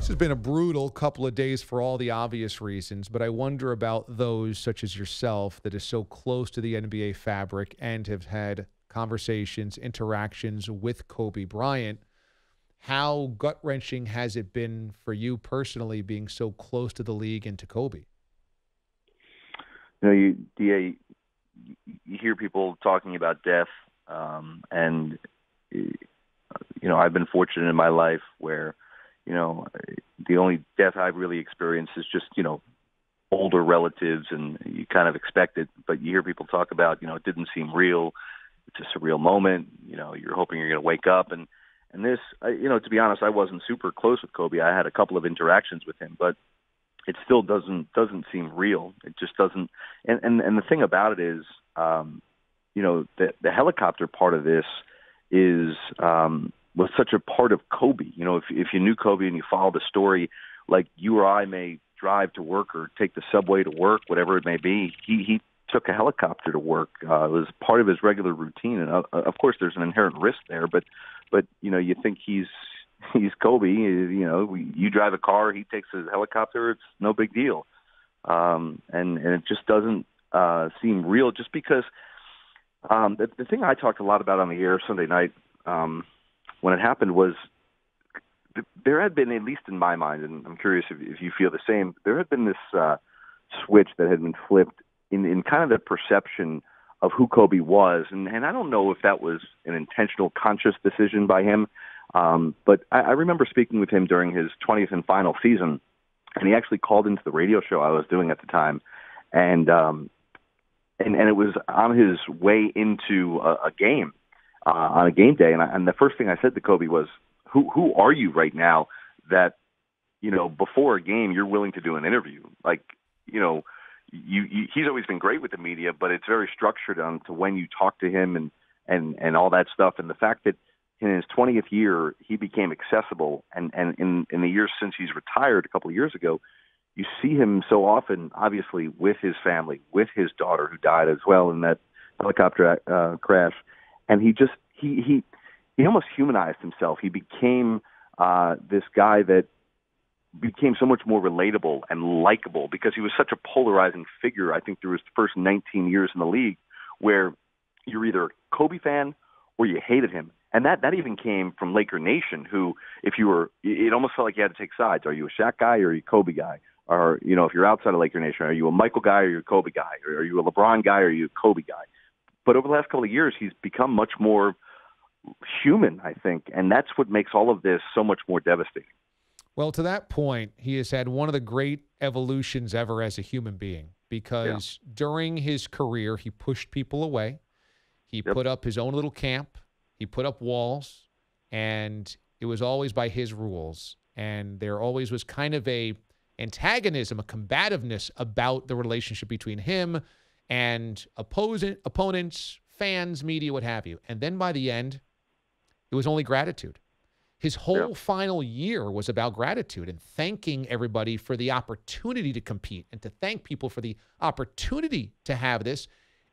This has been a brutal couple of days for all the obvious reasons, but I wonder about those such as yourself that is so close to the NBA fabric and have had conversations, interactions with Kobe Bryant. How gut-wrenching has it been for you personally being so close to the league and to Kobe? You hear people talking about death, and I've been fortunate in my life where the only death I've really experienced is just older relatives, and you kind of expect it. But you hear people talk about it didn't seem real. It's a surreal moment. You're hoping you're going to wake up, and this, to be honest, I wasn't super close with Kobe. I had a couple of interactions with him, but it still doesn't seem real. It just doesn't. And the thing about it is, the helicopter part of this was such a part of Kobe. If you knew Kobe and you follow the story, like you or I may drive to work or take the subway to work, whatever it may be, he took a helicopter to work. It was part of his regular routine, and of course, there's an inherent risk there. But you think he's Kobe. You drive a car, he takes a helicopter. It's no big deal, and it just doesn't seem real. Just because the thing I talked a lot about on the air Sunday night when it happened was there had been, at least in my mind, and I'm curious if you feel the same. There had been this switch that had been flipped in kind of the perception of who Kobe was. And I don't know if that was an intentional, conscious decision by him. But I remember speaking with him during his 20th and final season, and he actually called into the radio show I was doing at the time. And it was on his way into a game, on a game day. And the first thing I said to Kobe was, who are you right now that, before a game, you're willing to do an interview? Like, he's always been great with the media, but it's very structured on to when you talk to him and all that stuff. And the fact that in his 20th year, he became accessible. And in the years since he's retired a couple of years ago, you see him so often, obviously, with his family, with his daughter who died as well in that helicopter crash. And he almost humanized himself. He became this guy that became so much more relatable and likable because he was such a polarizing figure, I think, through his first 19 years in the league, where you're either a Kobe fan or you hated him. And that even came from Laker Nation, who, it almost felt like you had to take sides. Are you a Shaq guy or are you a Kobe guy? Or, if you're outside of Laker Nation, are you a Michael guy or are you a Kobe guy? Or are you a LeBron guy or are you a Kobe guy? But over the last couple of years, he's become much more human, I think. And that's what makes all of this so much more devastating. Well, to that point, he has had one of the great evolutions ever as a human being because during his career, he pushed people away. He put up his own little camp. He put up walls, and it was always by his rules. And there always was kind of a antagonism, a combativeness about the relationship between him and opponents, fans, media, what have you. And then by the end, it was only gratitude. His whole final year was about gratitude and thanking everybody for the opportunity to compete and to thank people for the opportunity to have this.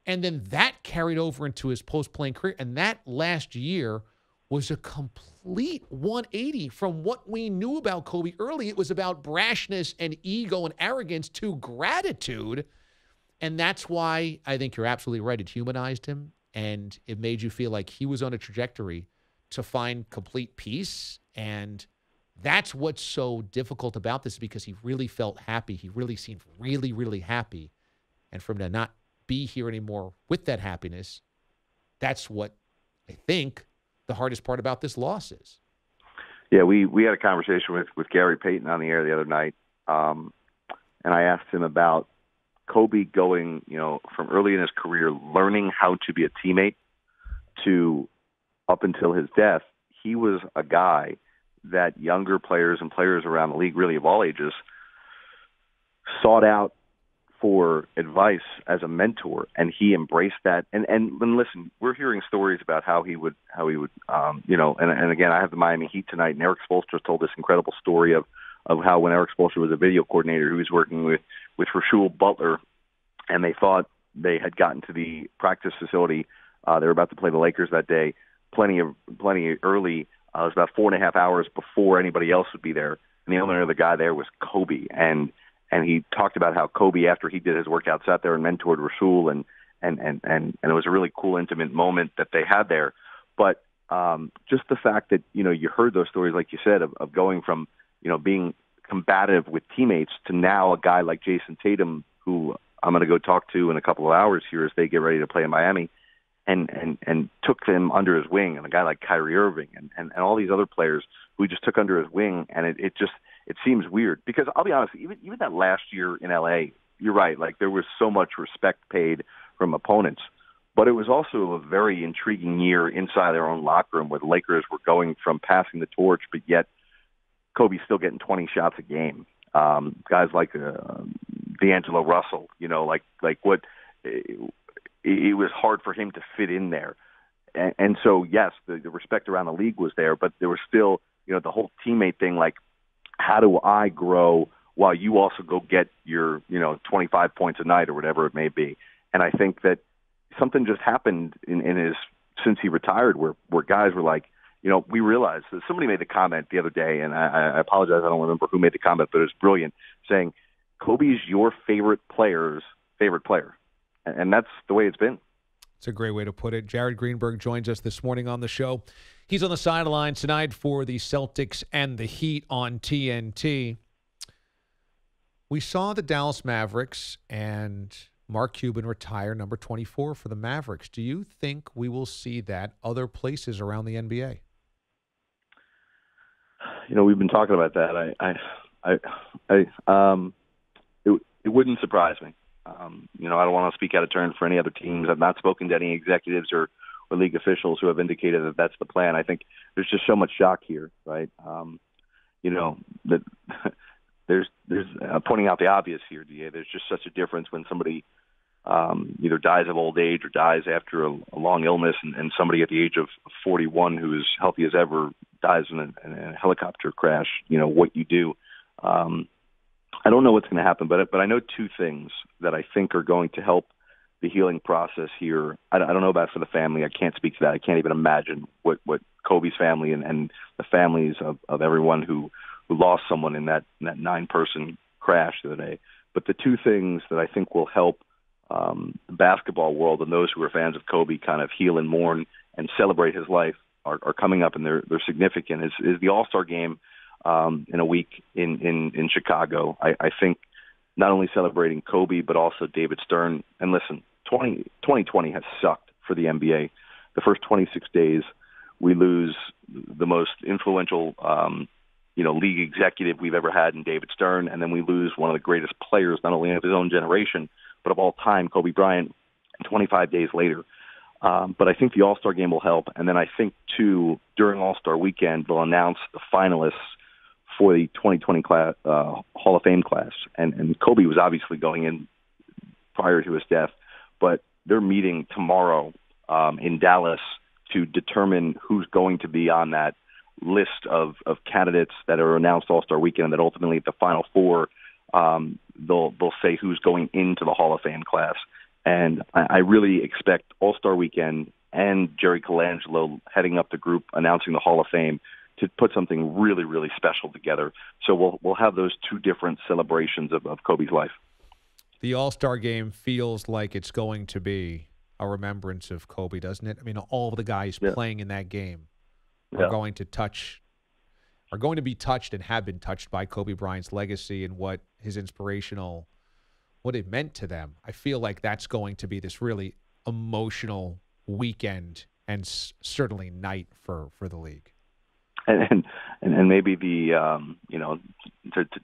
And then that carried over into his post-playing career. And that last year was a complete 180 from what we knew about Kobe early. It was about brashness and ego and arrogance to gratitude. And that's why I think you're absolutely right. It humanized him, and it made you feel like he was on a trajectory to find complete peace. And that's what's so difficult about this, because he really felt happy. He really seemed really, really happy. And for him to not be here anymore with that happiness, that's what I think the hardest part about this loss is. Yeah, we had a conversation with Gary Payton on the air the other night, and I asked him about Kobe going, from early in his career, learning how to be a teammate to up until his death. He was a guy that younger players and players around the league, really of all ages, sought out for advice as a mentor, and he embraced that. And listen, we're hearing stories about how he would, and again, I have the Miami Heat tonight, and Eric Spoelstra told this incredible story of how when Eric Spoelstra was a video coordinator, he was working with Rashool Butler, and they thought they had gotten to the practice facility. They were about to play the Lakers that day, plenty early. It was about 4.5 hours before anybody else would be there. and the only other guy there was Kobe. And he talked about how Kobe, after he did his workout, sat there and mentored Rasul, and it was a really cool, intimate moment that they had there. But just the fact that, you heard those stories, like you said, of going from, being combative with teammates to now a guy like Jason Tatum, who I'm going to go talk to in a couple of hours here as they get ready to play in Miami, and took them under his wing, and a guy like Kyrie Irving and all these other players who he just took under his wing. And it seems weird, because I'll be honest, even that last year in LA, you're right, like there was so much respect paid from opponents, but it was also a very intriguing year inside their own locker room, where the Lakers were going from passing the torch, but yet Kobe's still getting 20 shots a game. Guys like D'Angelo Russell, like what it was hard for him to fit in there. And so, yes, the respect around the league was there, but there was still, the whole teammate thing, like, how do I grow while you also go get your, 25 points a night or whatever it may be? And I think that something just happened since he retired where guys were like, we realized that somebody made the comment the other day, and I apologize, I don't remember who made the comment, but it was brilliant, saying, Kobe's your favorite player's favorite player. And that's the way it's been. It's a great way to put it. Jared Greenberg joins us this morning on the show. He's on the sidelines tonight for the Celtics and the Heat on TNT. We saw the Dallas Mavericks and Mark Cuban retire number 24 for the Mavericks. Do you think we will see that other places around the NBA? We've been talking about that. It wouldn't surprise me. I don't want to speak out of turn for any other teams. I've not spoken to any executives or league officials who have indicated that that's the plan. I think there's just so much shock here, right? That there's pointing out the obvious here, DA. There's just such a difference when somebody either dies of old age or dies after a long illness, and somebody at the age of 41 who is healthy as ever dies in a helicopter crash. What you do. I don't know what's going to happen, but I know two things that I think are going to help the healing process here. I don't know about for the family. I can't speak to that. I can't even imagine what Kobe's family and the families of everyone who lost someone in that 9-person crash the other day. But the two things that I think will help the basketball world and those who are fans of Kobe kind of heal and mourn and celebrate his life are coming up, and they're significant. Is the AllStar game in a week in Chicago. I think not only celebrating Kobe, but also David Stern. And listen, 2020 has sucked for the NBA. The first 26 days, we lose the most influential, league executive we've ever had in David Stern, and then we lose one of the greatest players, not only of his own generation, but of all time, Kobe Bryant, 25 days later. But I think the All-Star game will help. And then I think, too, during All-Star weekend, they'll announce the finalists for the 2020 class, Hall of Fame class. And Kobe was obviously going in prior to his death, but they're meeting tomorrow in Dallas to determine who's going to be on that list of candidates that are announced All-Star weekend, and that ultimately at the Final Four, they'll say who's going into the Hall of Fame class. And I really expect All-Star weekend and Jerry Colangelo heading up the group announcing the Hall of Fame to put something really, really special together. So we'll have those two different celebrations of Kobe's life. The All-Star game feels like it's going to be a remembrance of Kobe, doesn't it? I mean, all of the guys playing in that game are going to be touched and have been touched by Kobe Bryant's legacy and what his inspirational, what it meant to them. I feel like that's going to be this really emotional weekend and certainly night for the league. And maybe to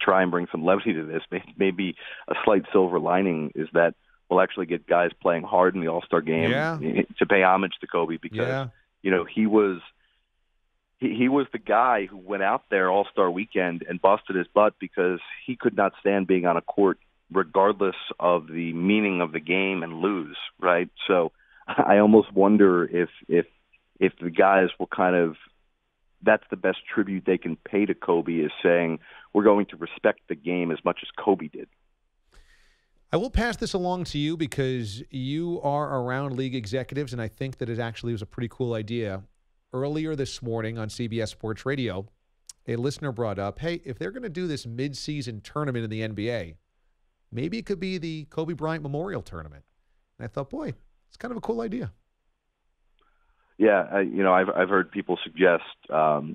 try and bring some levity to this, maybe a slight silver lining is that we'll actually get guys playing hard in the All-Star game to pay homage to Kobe, because he was the guy who went out there All-Star weekend and busted his butt because he could not stand being on a court regardless of the meaning of the game and lose, right? So I almost wonder if the guys will kind of, that's the best tribute they can pay to Kobe, is saying we're going to respect the game as much as Kobe did. I will pass this along to you because you are around league executives, and I think that it actually was a pretty cool idea. Earlier this morning on CBS Sports Radio, a listener brought up, hey, if they're going to do this mid-season tournament in the NBA, maybe it could be the Kobe Bryant Memorial Tournament. And I thought, boy, it's kind of a cool idea. Yeah, I've heard people suggest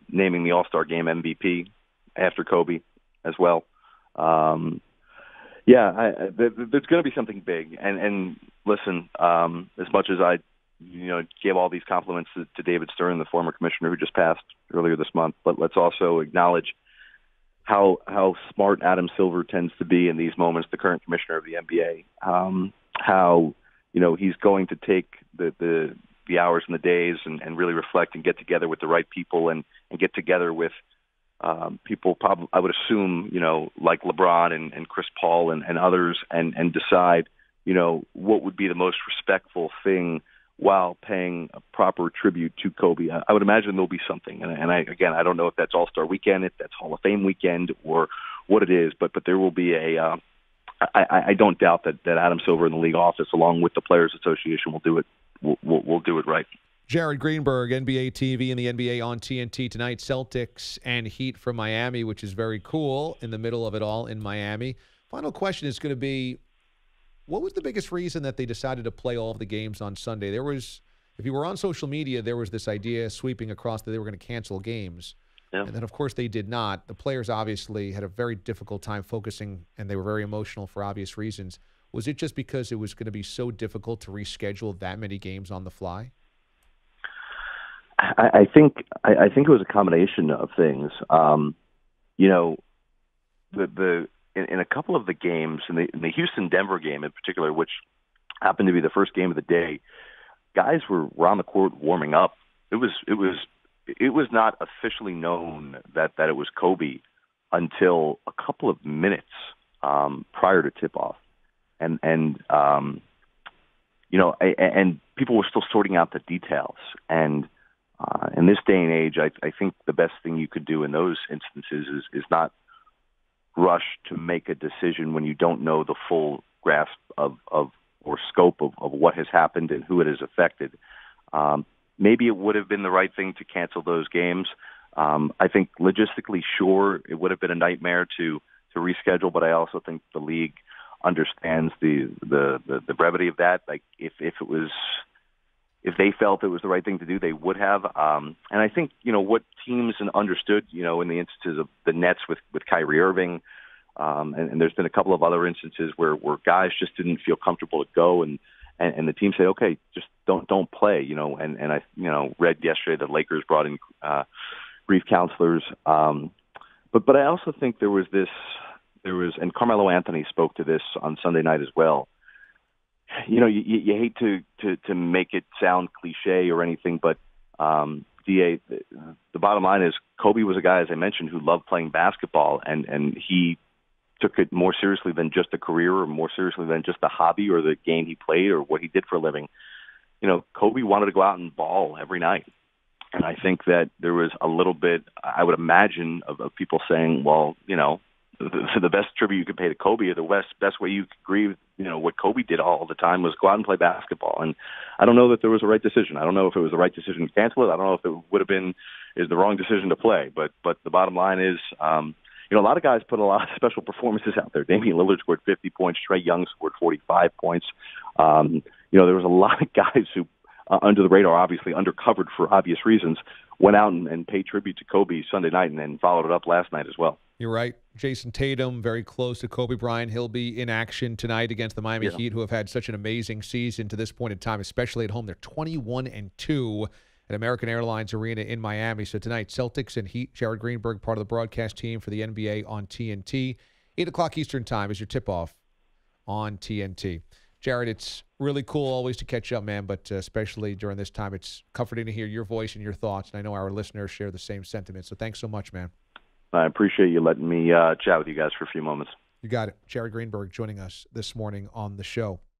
naming the AllStar Game MVP after Kobe as well. There's going to be something big. And listen, as much as I, gave all these compliments to David Stern, the former commissioner who just passed earlier this month, but let's also acknowledge how smart Adam Silver tends to be in these moments, the current commissioner of the NBA. How he's going to take the hours and the days and really reflect and get together with the right people and get together with people, probably, I would assume, like LeBron and Chris Paul and others, and decide, what would be the most respectful thing while paying a proper tribute to Kobe. I would imagine there'll be something. And I don't know if that's All-Star Weekend, if that's Hall of Fame weekend, or what it is, but there will be I don't doubt that Adam Silver in the league office, along with the Players Association, will do it. We'll do it right. Jared Greenberg, NBA TV and the NBA on TNT tonight. Celtics and Heat from Miami, which is very cool in the middle of it all in Miami. Final question is going to be, what was the biggest reason that they decided to play all of the games on Sunday? There was, if you were on social media, there was this idea sweeping across that they were going to cancel games. Yeah. And then, of course, they did not. The players obviously had a very difficult time focusing, and they were very emotional for obvious reasons. Was it just because it was going to be so difficult to reschedule that many games on the fly? I think it was a combination of things. In a couple of the games, in the Houston-Denver game in particular, which happened to be the first game of the day, guys were on the court warming up. It was not officially known that it was Kobe until a couple of minutes prior to tip-off. And people were still sorting out the details. And in this day and age, I think the best thing you could do in those instances is not rush to make a decision when you don't know the full grasp of or scope of what has happened and who it has affected. Maybe it would have been the right thing to cancel those games. I think logistically, sure, it would have been a nightmare to reschedule, but I also think the league understands the brevity of that. Like if they felt it was the right thing to do, they would have. And I think, what teams understood, in the instances of the Nets with Kyrie Irving, and there's been a couple of other instances where guys just didn't feel comfortable to go, and the team say, okay, just don't play, and I, read yesterday that Lakers brought in grief counselors. But I also think there was, and Carmelo Anthony spoke to this on Sunday night as well. You hate to make it sound cliche or anything, but the bottom line is Kobe was a guy, as I mentioned, who loved playing basketball, and he took it more seriously than just a career, or more seriously than just a hobby or the game he played or what he did for a living. Kobe wanted to go out and ball every night. And I think that there was a little bit, I would imagine, of people saying, well, the best tribute you could pay to Kobe, or the best way you could grieve, what Kobe did all the time, was go out and play basketball. And I don't know that there was a right decision. I don't know if it was the right decision to cancel it. I don't know if it would have been the wrong decision to play. But the bottom line is, a lot of guys put a lot of special performances out there. Damian Lillard scored 50 points. Trae Young scored 45 points. There was a lot of guys who, under the radar, obviously undercovered for obvious reasons, went out and paid tribute to Kobe Sunday night and then followed it up last night as well. You're right. Jason Tatum, very close to Kobe Bryant. He'll be in action tonight against the Miami Heat, who have had such an amazing season to this point in time, especially at home. They're 21-2 at American Airlines Arena in Miami. So tonight, Celtics and Heat. Jared Greenberg, part of the broadcast team for the NBA on TNT. 8 o'clock Eastern time is your tip-off on TNT. Jared, it's really cool always to catch up, man, but especially during this time, it's comforting to hear your voice and your thoughts, and I know our listeners share the same sentiment. So thanks so much, man. I appreciate you letting me chat with you guys for a few moments. You got it. Jared Greenberg joining us this morning on the show.